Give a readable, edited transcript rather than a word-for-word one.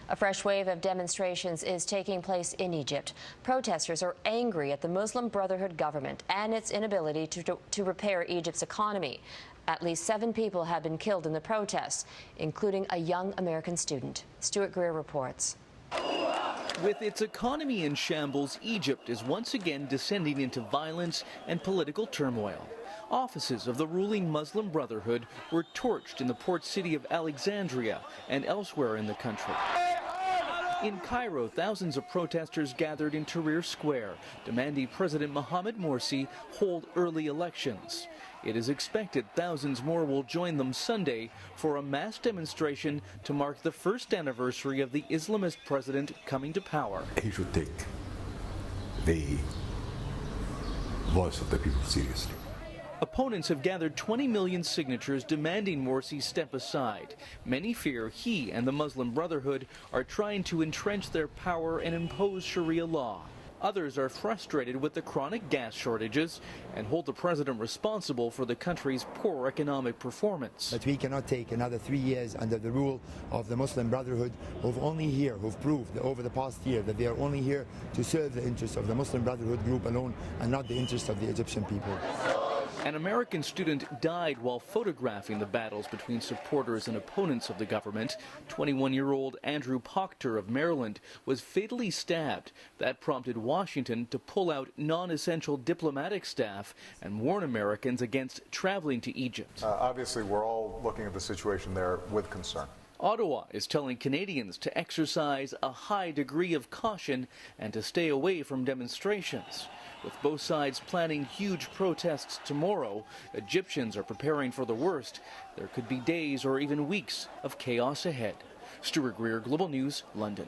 A fresh wave of demonstrations is taking place in Egypt. Protesters are angry at the Muslim Brotherhood government and its inability to repair Egypt's economy. At least 7 people have been killed in the protests, including a young American student. Stuart Greer reports. With its economy in shambles, Egypt is once again descending into violence and political turmoil. Offices of the ruling Muslim Brotherhood were torched in the port city of Alexandria and elsewhere in the country. In Cairo, thousands of protesters gathered in Tahrir Square, demanding President Mohamed Morsi hold early elections. It is expected thousands more will join them Sunday for a mass demonstration to mark the first anniversary of the Islamist president coming to power. He should take the voice of the people seriously. Opponents have gathered 20 million signatures demanding Morsi step aside. Many fear he and the Muslim Brotherhood are trying to entrench their power and impose Sharia law. Others are frustrated with the chronic gas shortages and hold the president responsible for the country's poor economic performance. But we cannot take another 3 years under the rule of the Muslim Brotherhood, who've proved over the past year that they are only here to serve the interests of the Muslim Brotherhood group alone and not the interests of the Egyptian people. An American student died while photographing the battles between supporters and opponents of the government. 21-year-old Andrew Proctor of Maryland was fatally stabbed. That prompted Washington to pull out non-essential diplomatic staff and warn Americans against traveling to Egypt. Obviously, we're all looking at the situation there with concern. Ottawa is telling Canadians to exercise a high degree of caution and to stay away from demonstrations. With both sides planning huge protests tomorrow, Egyptians are preparing for the worst. There could be days or even weeks of chaos ahead. Stuart Greer, Global News, London.